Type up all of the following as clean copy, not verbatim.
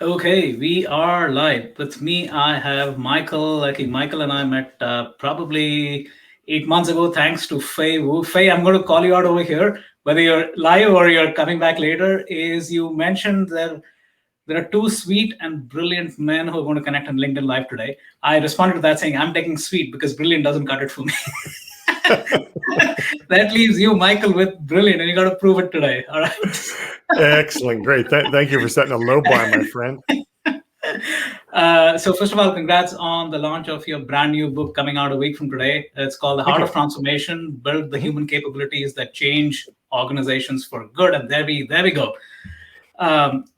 Okay, we are live. With me, I have Michael Leckie. Michael and I met probably 8 months ago, thanks to Faye Wu. Faye, I'm going to call you out over here, whether you're live or you're coming back later. Is you mentioned that there are two sweet and brilliant men who are going to connect on LinkedIn Live today. I responded to that saying, I'm taking sweet because brilliant doesn't cut it for me. That leaves you, Michael, with brilliant, and you got to prove it today. All right. Excellent. Great. Thank you for setting a low bar, my friend. So first of all, congrats on the launch of your brand new book coming out a week from today. It's called The Thank Heart you. of Transformation: Build the Human Capabilities That Change Organizations for Good. And there we go.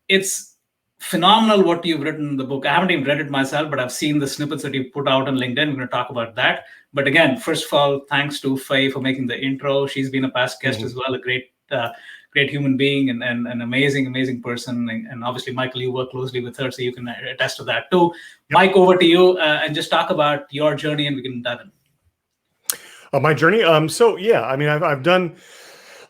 It's phenomenal what you've written in the book. I haven't even read it myself, but I've seen the snippets that you put out on LinkedIn. We're going to talk about that. But again, first of all, thanks to Faye for making the intro. She's been a past guest as well, a great human being and an amazing person. And obviously, Michael, you work closely with her, so you can attest to that too. Yep. Mike, over to you, and just talk about your journey, and we can dive in. My journey. So yeah, I mean,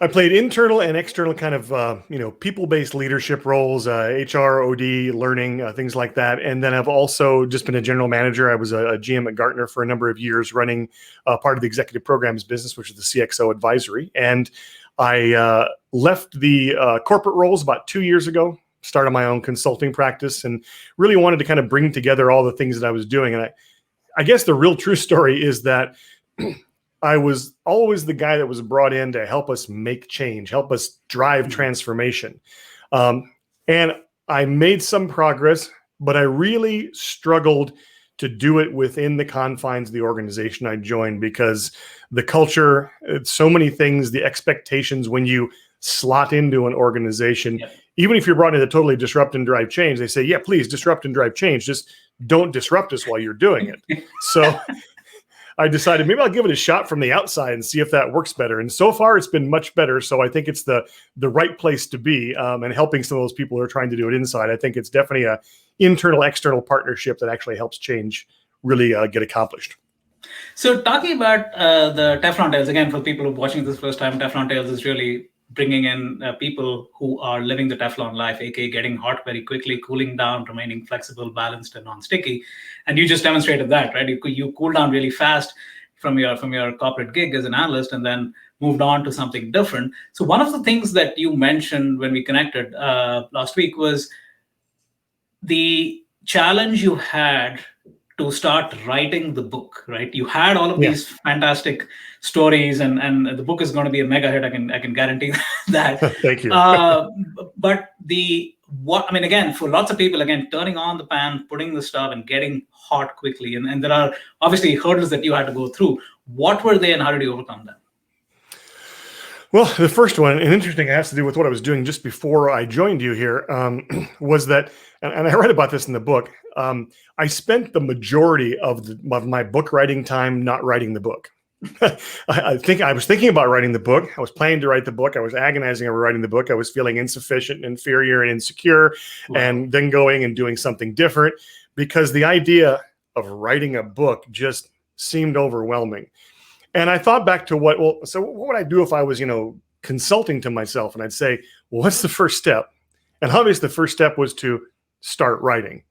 I played internal and external kind of, people-based leadership roles, HR, OD, learning, things like that. And then I've also just been a general manager. I was a GM at Gartner for a number of years, running part of the executive programs business, which is the CXO advisory. And I left the corporate roles about 2 years ago, started my own consulting practice, and really wanted to kind of bring together all the things that I was doing. And I guess the real true story is that I was always the guy that was brought in to help us make change, help us drive transformation. And I made some progress, but I really struggled to do it within the confines of the organization I joined, because the culture, so many things, the expectations when you slot into an organization, even if you're brought in to totally disrupt and drive change, they say, yeah, please disrupt and drive change. Just don't disrupt us while you're doing it. So I decided maybe I'll give it a shot from the outside and see if that works better. And so far, it's been much better. So I think it's the right place to be, and helping some of those people who are trying to do it inside. I think it's definitely a internal-external partnership that actually helps change really get accomplished. So talking about the Teflon Tales, again, for people who are watching this first time, Teflon Tales is really bringing in people who are living the Teflon life, aka getting hot very quickly, cooling down, remaining flexible, balanced, and non-sticky. And you just demonstrated that, right? You cool down really fast from your corporate gig as an analyst, and then moved on to something different. So one of the things that you mentioned when we connected last week was the challenge you had to start writing the book, right? You had all of these fantastic stories, and the book is going to be a mega hit. I can guarantee that. Thank you. But again, for lots of people, again, turning on the pan, putting the stuff, and getting hot quickly, and there are obviously hurdles that you had to go through. What were they, and how did you overcome them? Well, the first one, and interesting, it has to do with what I was doing just before I joined you here, was that, and I read about this in the book, I spent the majority of my book writing time not writing the book. I was thinking about writing the book. I was planning to write the book. I was agonizing over writing the book. I was feeling insufficient, inferior, and insecure, and then going and doing something different, because the idea of writing a book just seemed overwhelming. And I thought back to what would I do if I was, consulting to myself? And I'd say, well, what's the first step? And obviously the first step was to start writing.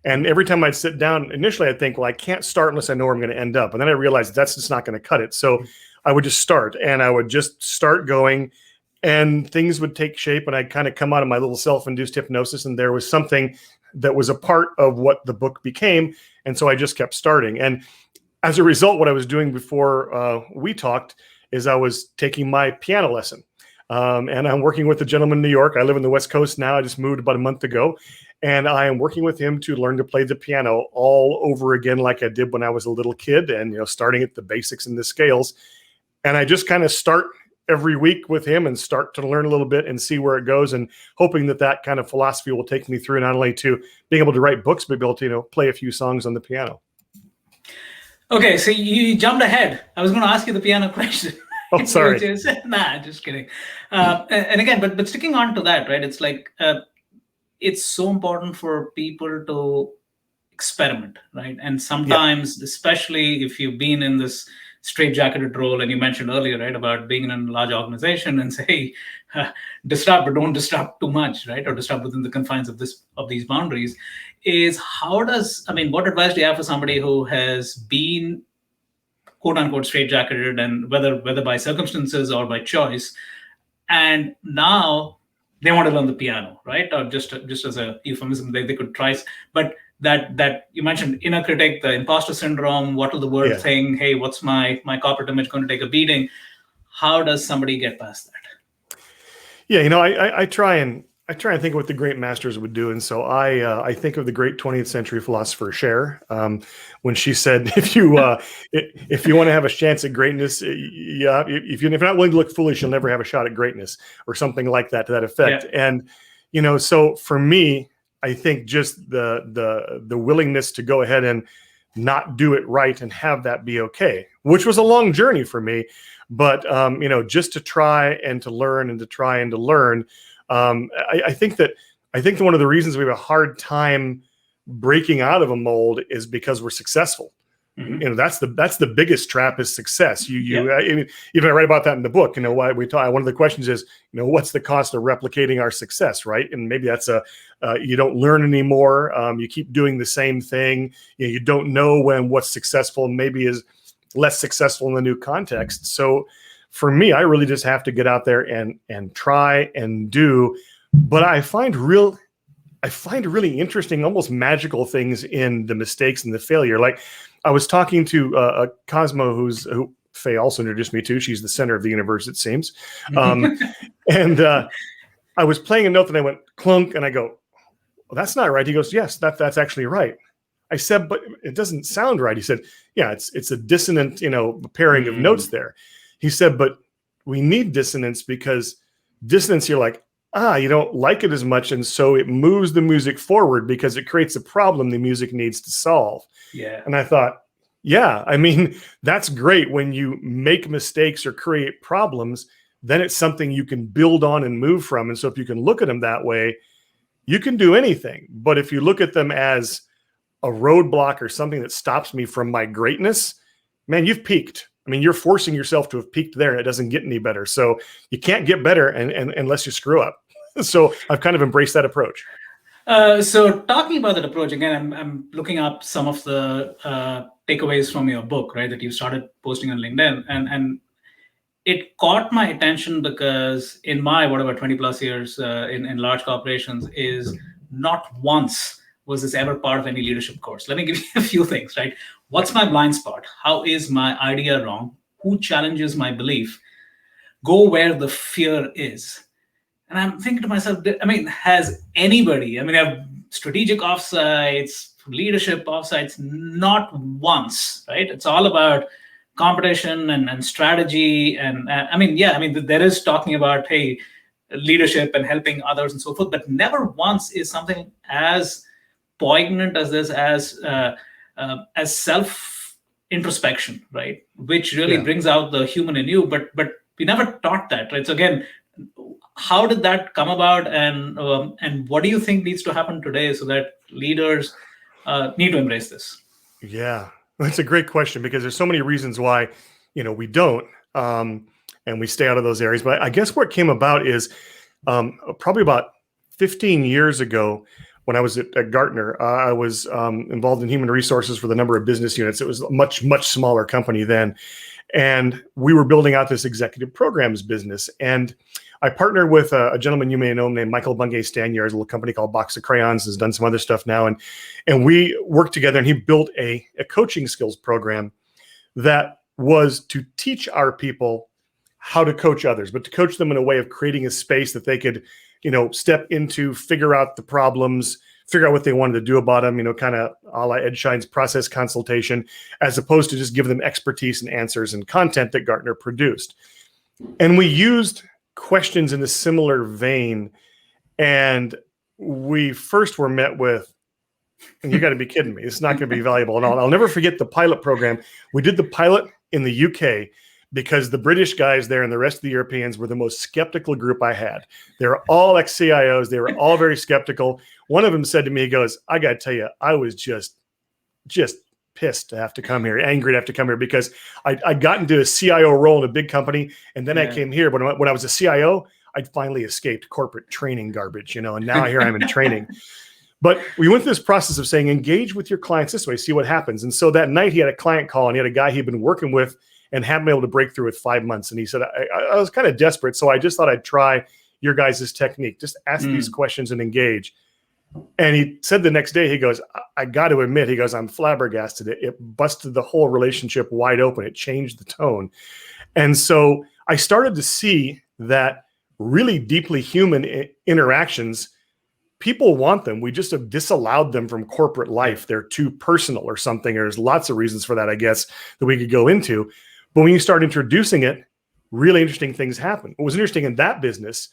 And every time I'd sit down, initially I'd think, well, I can't start unless I know where I'm going to end up. And then I realized that's just not going to cut it. So I would just start, and I would just start going, and things would take shape, and I'd kind of come out of my little self-induced hypnosis, and there was something that was a part of what the book became. And so I just kept starting. And as a result, what I was doing before we talked is I was taking my piano lesson. And I'm working with a gentleman in New York. I live in the West Coast now. I just moved about a month ago. And I am working with him to learn to play the piano all over again, like I did when I was a little kid, and starting at the basics and the scales. And I just kind of start every week with him and start to learn a little bit and see where it goes, and hoping that kind of philosophy will take me through not only to being able to write books, but be able to play a few songs on the piano. Okay, so you jumped ahead. I was going to ask you the piano question. Oh, sorry. Nah, just kidding. And again, but sticking on to that, right? It's like it's so important for people to experiment, right? And sometimes, especially if you've been in this straitjacketed role. And you mentioned earlier, right, about being in a large organization and say, disrupt, but don't disrupt too much, right, or disrupt within the confines of these boundaries. Is how does I mean, what advice do you have for somebody who has been quote unquote straitjacketed, and whether by circumstances or by choice, and now they want to learn the piano, right? Or just as a euphemism, they could try, but that you mentioned inner critic, the imposter syndrome, what will the world Yeah. think? Hey, what's my corporate image going to take a beating? How does somebody get past that? Yeah, I try and think of what the great masters would do, and so I think of the great 20th century philosopher Cher, when she said, if you want to have a chance at greatness, if you're not willing to look foolish, you'll never have a shot at greatness, or something like that to that effect. Yeah. And so for me, I think just the willingness to go ahead and not do it right and have that be okay, which was a long journey for me. But just to try and to learn and to try and to learn. I think that one of the reasons we have a hard time breaking out of a mold is because we're successful. Mm-hmm. That's the biggest trap is success. Yeah. Even I write about that in the book. Why we talk. One of the questions is, what's the cost of replicating our success, right? And maybe that's you don't learn anymore. You keep doing the same thing. You don't know when what's successful maybe is less successful in the new context. So for me, I really just have to get out there and try and do. But I find really interesting, almost magical things in the mistakes and the failure. Like I was talking to Cosmo, who Faye also introduced me to. She's the center of the universe, it seems. And I was playing a note that I went clunk, and I go, well, that's not right. He goes, yes, that's actually right. I said, but it doesn't sound right. He said, yeah, it's a dissonant, pairing of notes there. He said, but we need dissonance because dissonance, you're like, you don't like it as much. And so it moves the music forward because it creates a problem the music needs to solve. Yeah. And I thought, yeah, I mean, that's great when you make mistakes or create problems, then it's something you can build on and move from. And so if you can look at them that way, you can do anything. But if you look at them as a roadblock or something that stops me from my greatness, man, you've peaked. I mean, you're forcing yourself to have peaked there, and it doesn't get any better. So you can't get better unless you screw up. So I've kind of embraced that approach. So talking about that approach, again, I'm looking up some of the takeaways from your book, right, that you started posting on LinkedIn. And it caught my attention because in my, 20 plus years in large corporations, is not once was this ever part of any leadership course. Let me give you a few things, right? What's my blind spot? How is my idea wrong? Who challenges my belief? Go where the fear is. And I'm thinking to myself, has anybody, have strategic offsites, leadership offsites, not once, right? It's all about competition and strategy. And there is talking about, hey, leadership and helping others and so forth, but never once is something as poignant as this, as self introspection, right? Which really brings out the human in you. But we never taught that, right? So again, how did that come about, and what do you think needs to happen today so that leaders need to embrace this? Yeah, that's a great question because there's so many reasons why we don't, and we stay out of those areas. But I guess what came about is probably about 15 years ago. When I was at Gartner, I was involved in human resources for the number of business units. It was a much smaller company then. And we were building out this executive programs business. And I partnered with a gentleman you may know named Michael Leckie. Has a little company called Box of Crayons, has done some other stuff now. And we worked together, and he built a coaching skills program that was to teach our people how to coach others, but to coach them in a way of creating a space that they could step into, figure out the problems, figure out what they wanted to do about them, kind of a la Ed Shine's process consultation, as opposed to just give them expertise and answers and content that Gartner produced. And we used questions in a similar vein. And we first were met with, and you got to be kidding me, it's not going to be valuable at all. I'll never forget the pilot program. We did the pilot in the UK because the British guys there and the rest of the Europeans were the most skeptical group I had. They were all ex-CIOs. They were all very skeptical. One of them said to me, he goes, I got to tell you, I was just pissed to have to come here, angry to have to come here, because I got into a CIO role in a big company, and then I came here. But when I was a CIO, I'd finally escaped corporate training garbage, and now here I'm in training. But we went through this process of saying, engage with your clients this way, see what happens. And so that night he had a client call, and he had a guy he'd been working with and hadn't been able to break through with 5 months. And he said, I was kind of desperate, so I just thought I'd try your guys' technique. Just ask these questions and engage. And he said the next day, he goes, I got to admit, he goes, I'm flabbergasted. It busted the whole relationship wide open. It changed the tone. And so I started to see that really deeply human interactions, people want them. We just have disallowed them from corporate life. They're too personal or something. There's lots of reasons for that, I guess, that we could go into. But when you start introducing it, really interesting things happen. What was interesting in that business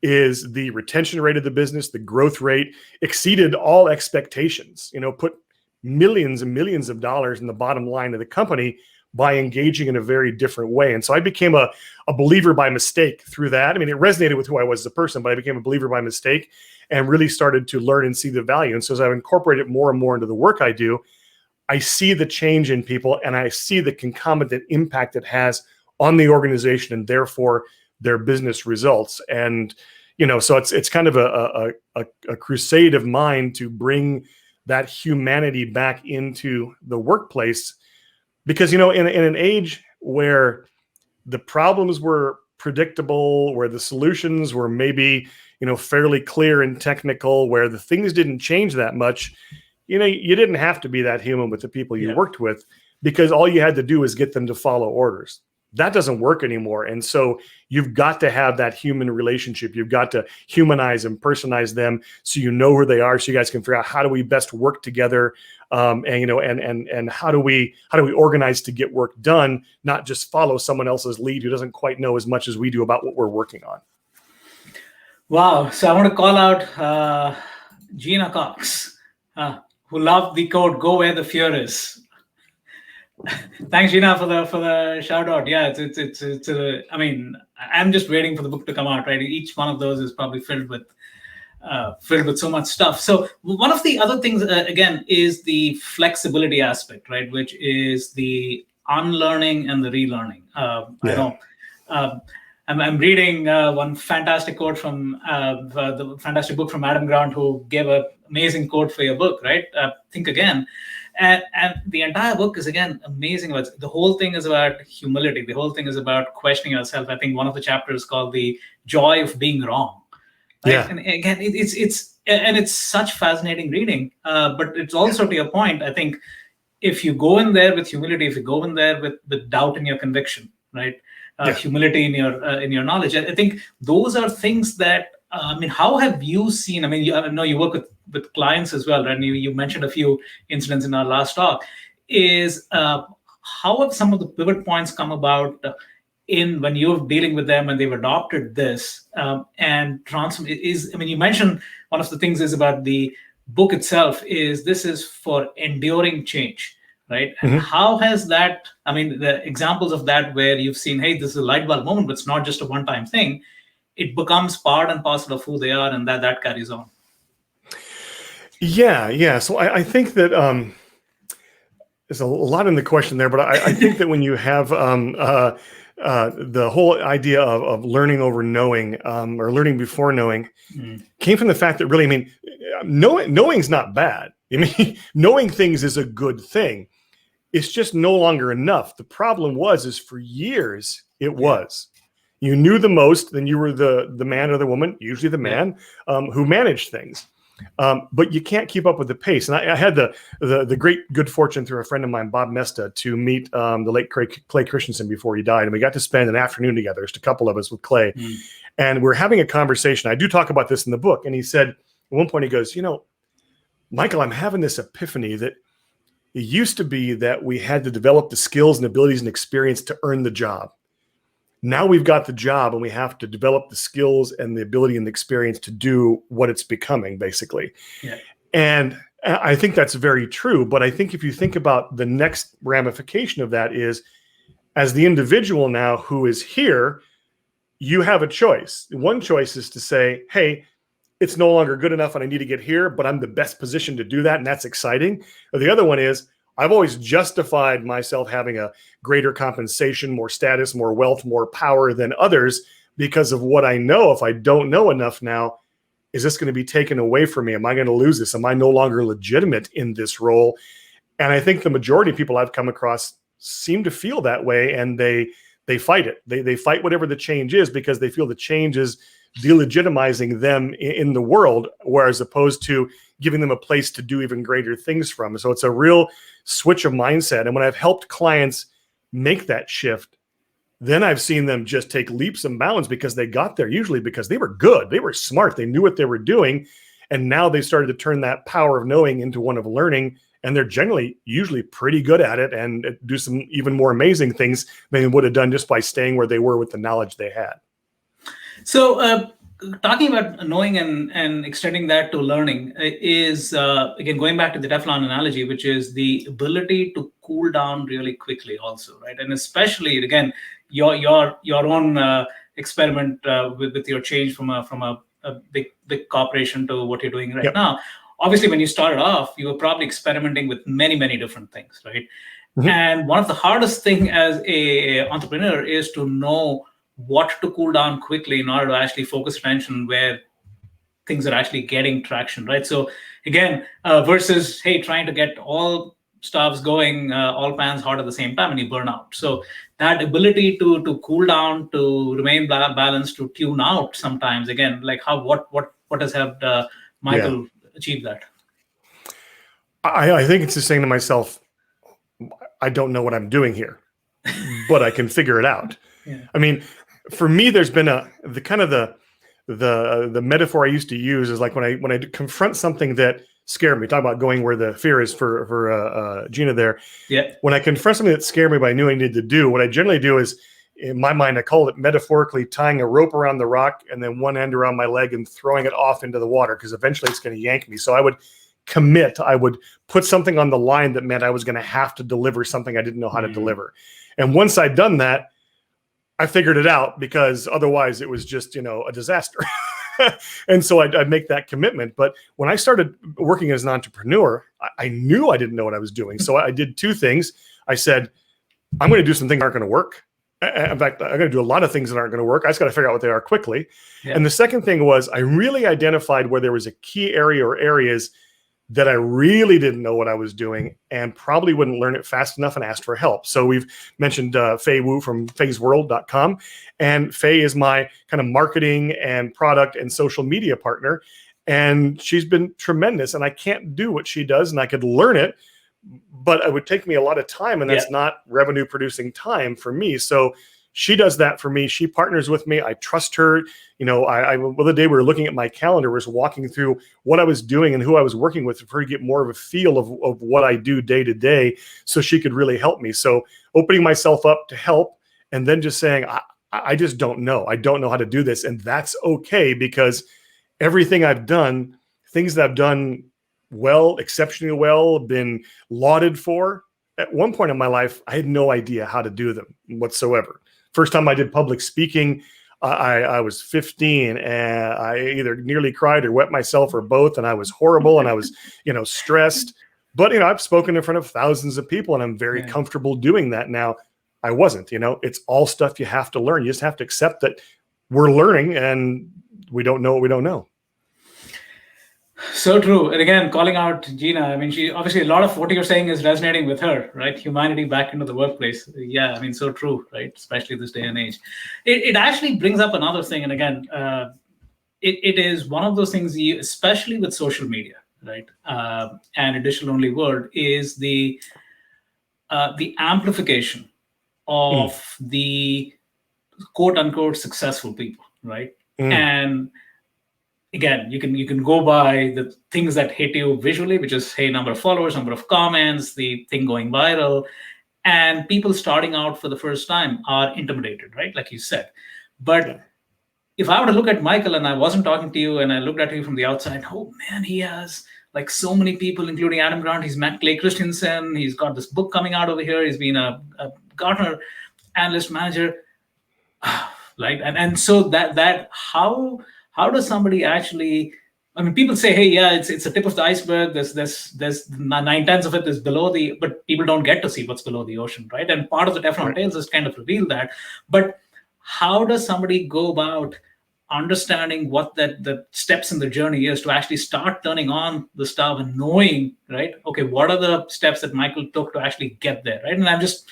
is the retention rate of the business, the growth rate exceeded all expectations, put millions and millions of dollars in the bottom line of the company by engaging in a very different way. And so I became a believer by mistake through that. I mean, it resonated with who I was as a person, but I became a believer by mistake and really started to learn and see the value. And so as I've incorporated more and more into the work I do, I see the change in people, and I see the concomitant impact it has on the organization and therefore their business results. And, so it's kind of a crusade of mine to bring that humanity back into the workplace, because, in an age where the problems were predictable, where the solutions were maybe, fairly clear and technical, where the things didn't change that much, you didn't have to be that human with the people you worked with, because all you had to do was get them to follow orders. That doesn't work anymore. And so you've got to have that human relationship. You've got to humanize and personize them so you know who they are, so you guys can figure out how do we best work together, and how do we organize to get work done, not just follow someone else's lead who doesn't quite know as much as we do about what we're working on. Wow. So I want to call out Gina Cox, who loved the quote, "Go where the fear is." Thanks, Gina, for the shout out. Yeah, it's I mean, I'm just waiting for the book to come out, right? Each one of those is probably filled with so much stuff. So one of the other things, again, is the flexibility aspect, right? Which is the unlearning and the relearning. I know. I'm reading one fantastic quote from the fantastic book from Adam Grant, who gave an amazing quote for your book, right? Think Again. And the entire book is, again, amazing. The whole thing is about humility. The whole thing is about questioning yourself. I think one of the chapters is called "The Joy of Being Wrong." Right? Yeah. And again, it's such fascinating reading. But it's also, to your point, I think if you go in there with humility, if you go in there with doubt in your conviction, right? Humility in your knowledge. I think those are things that, how have you seen? I mean, I know you work with clients as well, right? And you mentioned a few incidents in our last talk. Is how have some of the pivot points come about when you're dealing with them and they've adopted this and transform? You mentioned one of the things is about the book itself is this is for enduring change, right? And how has that? The examples of that where you've seen, hey, this is a light bulb moment, but it's not just a one-time thing. It becomes part and parcel of who they are, and that carries on. Yeah. So I think that there's a lot in the question there, but I think that when you have the whole idea of learning over knowing, or learning before knowing, came from the fact that really, knowing's not bad. Knowing things is a good thing. It's just no longer enough. The problem is for years it was. You knew the most, then you were the man or the woman, usually the man, who managed things. But you can't keep up with the pace. And I had the great good fortune through a friend of mine, Bob Mesta, to meet the late Clay Christensen before he died. And we got to spend an afternoon together, just a couple of us with Clay. And we're having a conversation. I do talk about this in the book. And he said, at one point, he goes, Michael, I'm having this epiphany that it used to be that we had to develop the skills and abilities and experience to earn the job. Now we've got the job and we have to develop the skills and the ability and the experience to do what it's becoming, basically. Yeah. And I think that's very true. But I think if you think about the next ramification of that is, as the individual now who is here, you have a choice. One choice is to say, hey, it's no longer good enough and I need to get here, but I'm the best positioned to do that. And that's exciting. Or the other one is, I've always justified myself having a greater compensation, more status, more wealth, more power than others because of what I know. If I don't know enough now, is this going to be taken away from me? Am I going to lose this? Am I no longer legitimate in this role? And I think the majority of people I've come across seem to feel that way, and they fight it. They fight whatever the change is because they feel the change is delegitimizing them in the world, whereas opposed to giving them a place to do even greater things from. So it's a real switch of mindset. And when I've helped clients make that shift, then I've seen them just take leaps and bounds because they got there, usually because they were good, they were smart, they knew what they were doing. And now they started to turn that power of knowing into one of learning. And they're generally usually pretty good at it and do some even more amazing things than they would have done just by staying where they were with the knowledge they had. So talking about knowing and extending that to learning is, again, going back to the Teflon analogy, which is the ability to cool down really quickly also, right? And especially, again, your own experiment with your change from a big corporation to what you're doing right now. Obviously, when you started off, you were probably experimenting with many different things, right? Mm-hmm. And one of the hardest thing as a entrepreneur is to know what to cool down quickly in order to actually focus attention where things are actually getting traction, right? So again, versus, hey, trying to get all stoves going, all pans hot at the same time, and you burn out. So that ability to cool down, to remain balanced, to tune out sometimes, again, like what has helped Michael achieve that? I think it's just saying to myself, I don't know what I'm doing here, but I can figure it out. I mean, for me, there's been the metaphor I used to use is like when I confront something that scared me. Talk about going where the fear is for Gina there. Yeah. When I confront something that scared me, but I knew I needed to do, what I generally do is, in my mind, I call it metaphorically tying a rope around the rock and then one end around my leg and throwing it off into the water because eventually it's going to yank me. So I would commit. I would put something on the line that meant I was going to have to deliver something I didn't know how to deliver. And once I'd done that, I figured it out because otherwise it was just, a disaster. And so I'd make that commitment. But when I started working as an entrepreneur, I knew I didn't know what I was doing. So I did two things. I said, I'm going to do some things that aren't going to work. In fact, I'm going to do a lot of things that aren't going to work. I just got to figure out what they are quickly. Yeah. And the second thing was I really identified where there was a key area or areas that I really didn't know what I was doing and probably wouldn't learn it fast enough and asked for help. So we've mentioned Faye Wu from faysworld.com. And Faye is my kind of marketing and product and social media partner. And she's been tremendous. And I can't do what she does and I could learn it, but it would take me a lot of time. And that's not revenue producing time for me. So she does that for me. She partners with me. I trust her. The day we were looking at my calendar, was walking through what I was doing and who I was working with for her to get more of a feel of what I do day to day so she could really help me. So opening myself up to help and then just saying, I just don't know. I don't know how to do this. And that's okay because everything I've done, things that I've done well, exceptionally well, been lauded for, at one point in my life, I had no idea how to do them whatsoever. First time I did public speaking, I was 15 and I either nearly cried or wet myself or both. And I was horrible and I was, stressed. But, I've spoken in front of thousands of people and I'm very comfortable doing that now. I wasn't, it's all stuff you have to learn. You just have to accept that we're learning and we don't know what we don't know. So true. And again, calling out Gina, I mean, she obviously, a lot of what you're saying is resonating with her, right? Humanity back into the workplace. Yeah, I mean, so true, right? Especially this day and age. It actually brings up another thing. And again, it is one of those things, especially with social media, right? And a digital-only world is the amplification of the quote-unquote successful people, right? And again, you can go by the things that hit you visually, which is, hey, number of followers, number of comments, the thing going viral. And people starting out for the first time are intimidated, right? Like you said. But if I were to look at Michael and I wasn't talking to you and I looked at you from the outside, oh man, he has like so many people, including Adam Grant. He's met Clay Christensen. He's got this book coming out over here. He's been a Gartner analyst manager. Right. And so that how does somebody actually I mean, people say, "Hey, yeah, it's a tip of the iceberg. There's 9/10 of it is below the," but people don't get to see what's below the ocean, right? And part of the Teflon Right. Tales is kind of reveal that. But how does somebody go about understanding what the steps in the journey is to actually start turning on the stove and knowing, right? Okay, what are the steps that Michael took to actually get there, right? And I'm just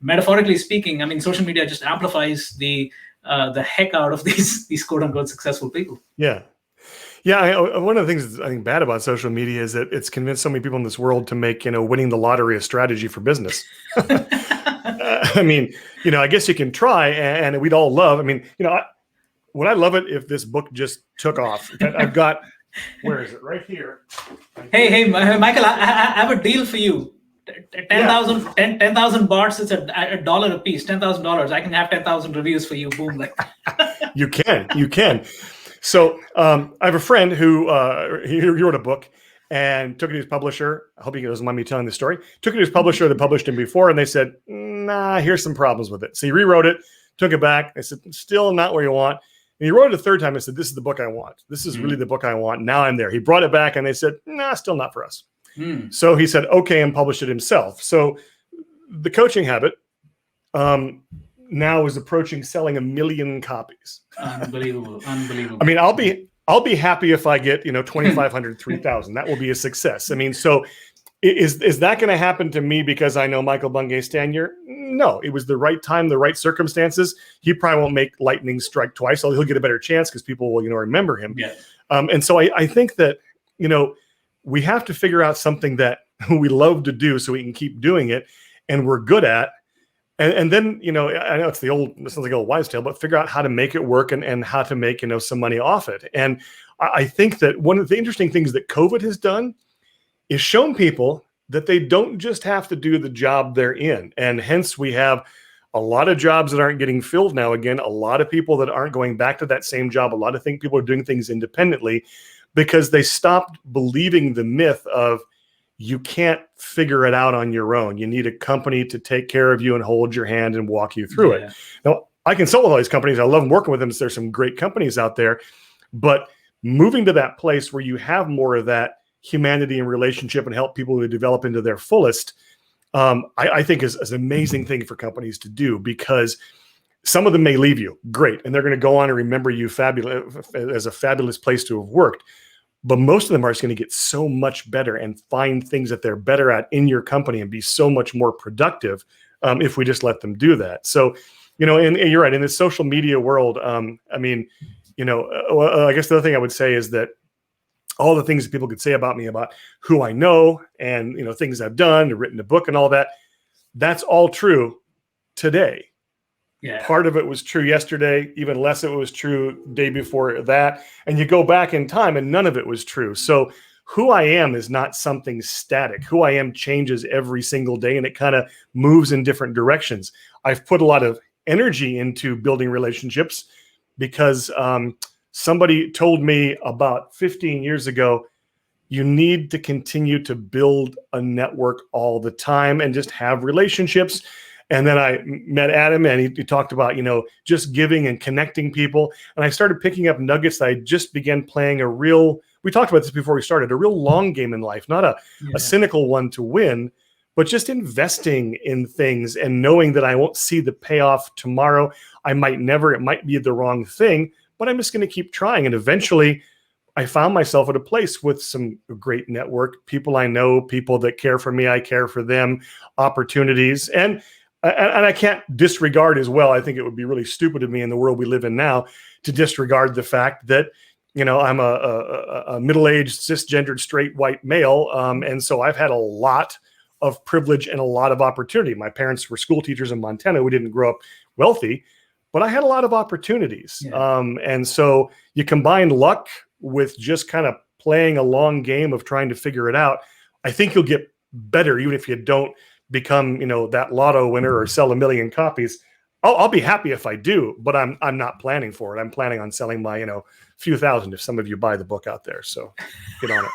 metaphorically speaking. I mean, social media just amplifies the heck out of these quote unquote successful people. Yeah. Yeah, one of the things I think bad about social media is that it's convinced so many people in this world to make, winning the lottery a strategy for business. I mean, I guess you can try, and we'd all love. I mean, would I love it if this book just took off? In fact, I've got, where is it? Right here. Hey, Michael, I have a deal for you. 10,000 bahts is a dollar a piece. $10,000. I can have 10,000 reviews for you. Boom, like You can. So I have a friend who he wrote a book and took it to his publisher. I hope he doesn't mind me telling the story. Took it to his publisher that published him before, and they said, "Nah, here's some problems with it." So he rewrote it, took it back. They said, "Still not where you want." And he wrote it a third time and said, "This is the book I want. This is really the book I want. Now I'm there." He brought it back, and they said, "Nah, still not for us." So he said, "Okay," and published it himself. So the coaching habit now is approaching selling 1 million copies. Unbelievable. I mean, I'll be happy if I get 2,500, 3,000. That will be a success. I mean, so is that going to happen to me because I know Michael Bungay's tenure? No, it was the right time, the right circumstances. He probably won't make lightning strike twice. He'll get a better chance because people will remember him. Yeah. And so I think that we have to figure out something that we love to do so we can keep doing it and we're good at. And then, I know it sounds like an old wives' tale, but figure out how to make it work and how to make, some money off it. And I think that one of the interesting things that COVID has done is shown people that they don't just have to do the job they're in. And hence we have a lot of jobs that aren't getting filled now. Again, a lot of people that aren't going back to that same job. A lot of people are doing things independently because they stopped believing the myth of you can't figure it out on your own. You need a company to take care of you and hold your hand and walk you through it. Now, I consult with all these companies. I love working with them. There's some great companies out there. But moving to that place where you have more of that humanity and relationship and help people to develop into their fullest, I think is an amazing thing for companies to do, because some of them may leave you. Great. And they're going to go on and remember you as a fabulous place to have worked. But most of them are just going to get so much better and find things that they're better at in your company and be so much more productive if we just let them do that. So, and you're right, in the social media world, I mean, I guess the other thing I would say is that all the things that people could say about me, about who I know and, things I've done, written a book and all that, that's all true today. Yeah. Part of it was true yesterday, even less of it was true day before that. And you go back in time and none of it was true. So who I am is not something static. Who I am changes every single day, and it kind of moves in different directions. I've put a lot of energy into building relationships because somebody told me about 15 years ago, you need to continue to build a network all the time and just have relationships. And then I met Adam, and he talked about, just giving and connecting people. And I started picking up nuggets that I just began playing we talked about this before we started, a real long game in life, not a cynical one to win, but just investing in things and knowing that I won't see the payoff tomorrow. I might never, it might be the wrong thing, but I'm just going to keep trying. And eventually I found myself at a place with some great network, people I know, people that care for me, I care for them, opportunities. And I can't disregard as well. I think it would be really stupid of me in the world we live in now to disregard the fact that, I'm a middle-aged, cisgendered, straight white male. And so I've had a lot of privilege and a lot of opportunity. My parents were school teachers in Montana. We didn't grow up wealthy, but I had a lot of opportunities. And so you combine luck with just kind of playing a long game of trying to figure it out. I think you'll get better, even if you don't become, that lotto winner or sell 1 million copies. I'll be happy if I do, but I'm not planning for it. I'm planning on selling my, few thousand if some of you buy the book out there. So get on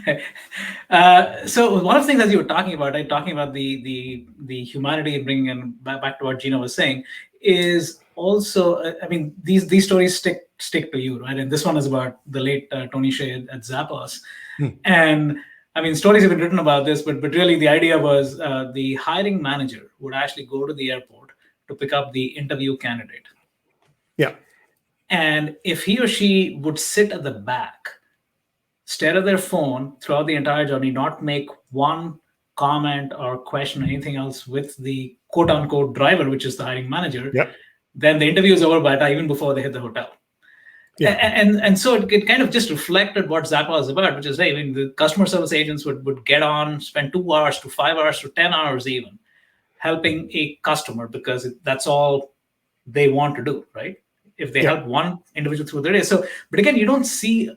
it. So one of the things, as you were talking about, the humanity and bringing in back to what Gina was saying, is also, I mean, these stories stick stick to you, right? And this one is about the late Tony Hsieh at Zappos. Hmm. And I mean, stories have been written about this, but really the idea was the hiring manager would actually go to the airport to pick up the interview candidate. Yeah. And if he or she would sit at the back, stare at their phone throughout the entire journey, not make one comment or question or anything else with the quote unquote driver, which is the hiring manager, Yeah. then the interview is over by the time even before they hit the hotel. Yeah. And so it kind of just reflected what Zappa is about, which is, hey, I mean, the customer service agents would get on, spend 2 hours to 5 hours to 10 hours even, helping a customer because that's all they want to do, right? If they Yeah. help one individual through their day. So, but again, you don't see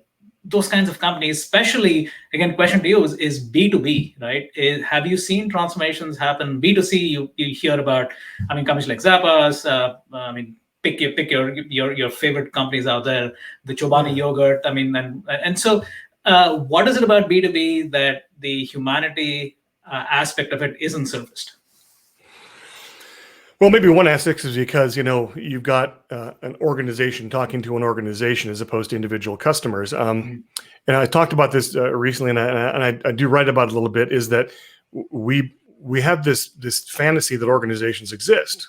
those kinds of companies, especially, again, question to you is B2B, right? Have you seen transformations happen? B2C, you hear about, I mean, companies like Zappos, I mean, pick your favorite companies out there, the Chobani yogurt. I mean, and so what is it about B2B that the humanity aspect of it isn't surfaced? Well, maybe one aspect is because, you've got an organization talking to an organization as opposed to individual customers. And I talked about this recently, and I do write about it a little bit, is that we have this fantasy that organizations exist,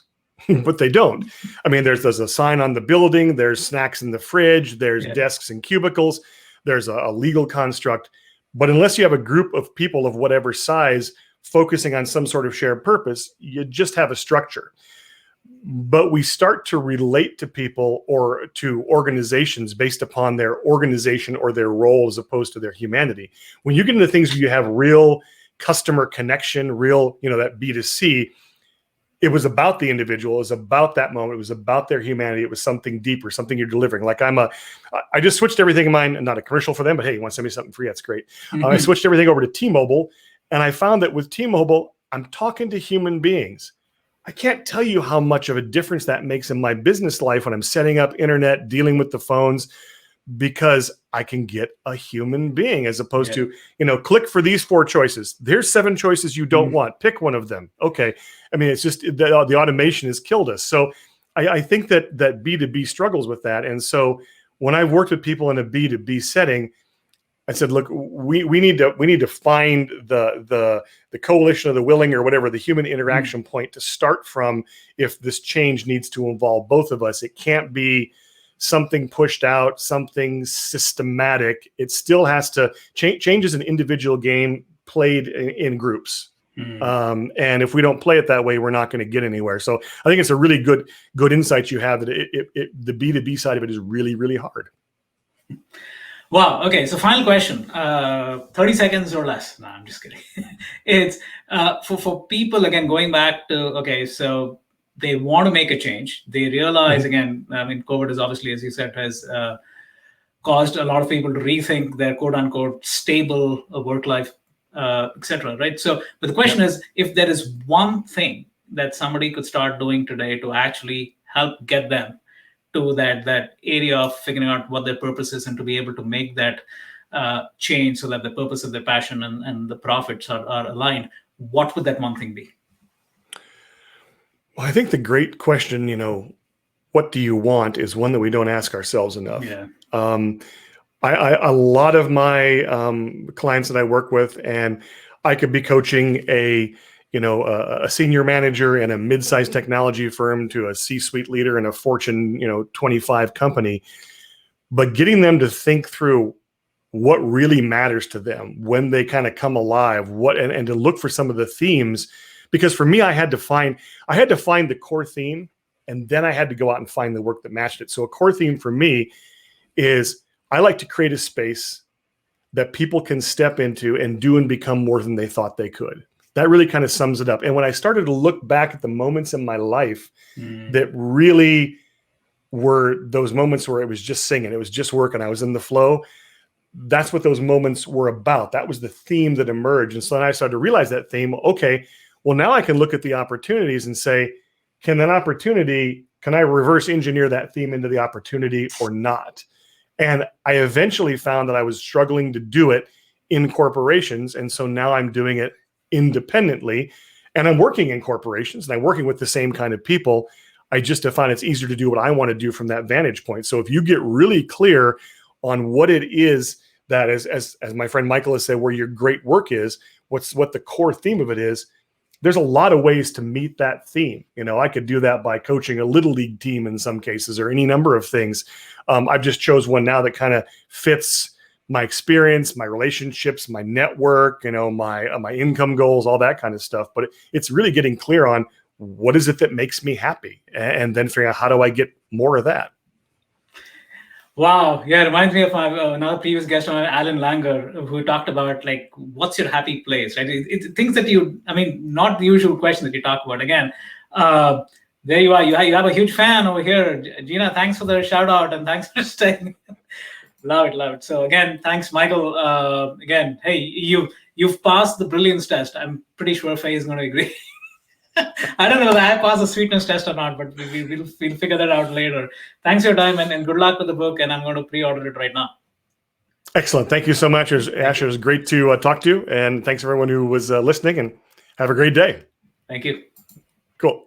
but they don't. I mean, there's a sign on the building, there's snacks in the fridge, there's desks and cubicles, there's a legal construct. But unless you have a group of people of whatever size focusing on some sort of shared purpose, you just have a structure. But we start to relate to people or to organizations based upon their organization or their role as opposed to their humanity. When you get into things where you have real customer connection, real, that B2C, it was about the individual, it was about that moment, it was about their humanity, it was something deeper, something you're delivering. Like I just switched everything in mine, not a commercial for them, but hey, you want to send me something free? That's great. I switched everything over to T-Mobile. And I found that with T-Mobile, I'm talking to human beings. I can't tell you how much of a difference that makes in my business life when I'm setting up internet, dealing with the phones, because I can get a human being as opposed to, click for these 4 choices. There's 7 choices you don't want. Pick one of them. Okay. I mean, it's just the automation has killed us. So I think that B2B struggles with that. And so when I've worked with people in a B2B setting, I said, look, we need to find the coalition of the willing, or whatever, the human interaction point to start from. If this change needs to involve both of us, it can't be something pushed out, something systematic. It still has to change as an individual game played in groups. And if we don't play it that way, we're not going to get anywhere. So I think it's a really good insight you have that the B2B side of it is really, really hard. Wow. Okay. So final question, 30 seconds or less. No, I'm just kidding. It's for people, again, going back to, okay, so they want to make a change. They realize, again, I mean, COVID is obviously, as you said, has caused a lot of people to rethink their quote unquote stable work life, etc. Right. So, but the question is, if there is one thing that somebody could start doing today to actually help get them to that area of figuring out what their purpose is and to be able to make that change so that the purpose of their passion and the profits are aligned, what would that one thing be? Well, I think the great question, what do you want, is one that we don't ask ourselves enough. Yeah. A lot of my clients that I work with, and I could be coaching a senior manager in a mid-sized technology firm to a C-suite leader in a Fortune, 25 company, but getting them to think through what really matters to them when they kind of come alive, and to look for some of the themes, because for me, I had to find the core theme, and then I had to go out and find the work that matched it. So a core theme for me is I like to create a space that people can step into and do and become more than they thought they could. That really kind of sums it up. And when I started to look back at the moments in my life that really were those moments where it was just singing, it was just working, I was in the flow, that's what those moments were about. That was the theme that emerged. And so then I started to realize that theme, okay, well, now I can look at the opportunities and say, can I reverse engineer that theme into the opportunity or not? And I eventually found that I was struggling to do it in corporations. And so now I'm doing it independently, and I'm working in corporations and I'm working with the same kind of people. I just find it's easier to do what I want to do from that vantage point. So if you get really clear on what it is that is, as my friend Michael has said, where your great work is, what the core theme of it is, there's a lot of ways to meet that theme. I could do that by coaching a little league team in some cases, or any number of things. I've just chose one now that kind of fits my experience, my relationships, my network, my income goals, all that kind of stuff. But it's really getting clear on what is it that makes me happy, and then figuring out how do I get more of that. Wow. Yeah, it reminds me of another previous guest on Alan Langer, who talked about like, what's your happy place, right? It's things that not the usual question that you talk about. Again, there you are. You have a huge fan over here. Gina, thanks for the shout out and thanks for staying. Love it. So again, thanks, Michael. Again, hey, you've passed the brilliance test. I'm pretty sure Faye is going to agree. I don't know whether I passed the sweetness test or not, but we'll figure that out later. Thanks for your time and good luck with the book. And I'm going to pre-order it right now. Excellent. Thank you so much, Ash. It was great to talk to you. And thanks everyone who was listening, and have a great day. Thank you. Cool.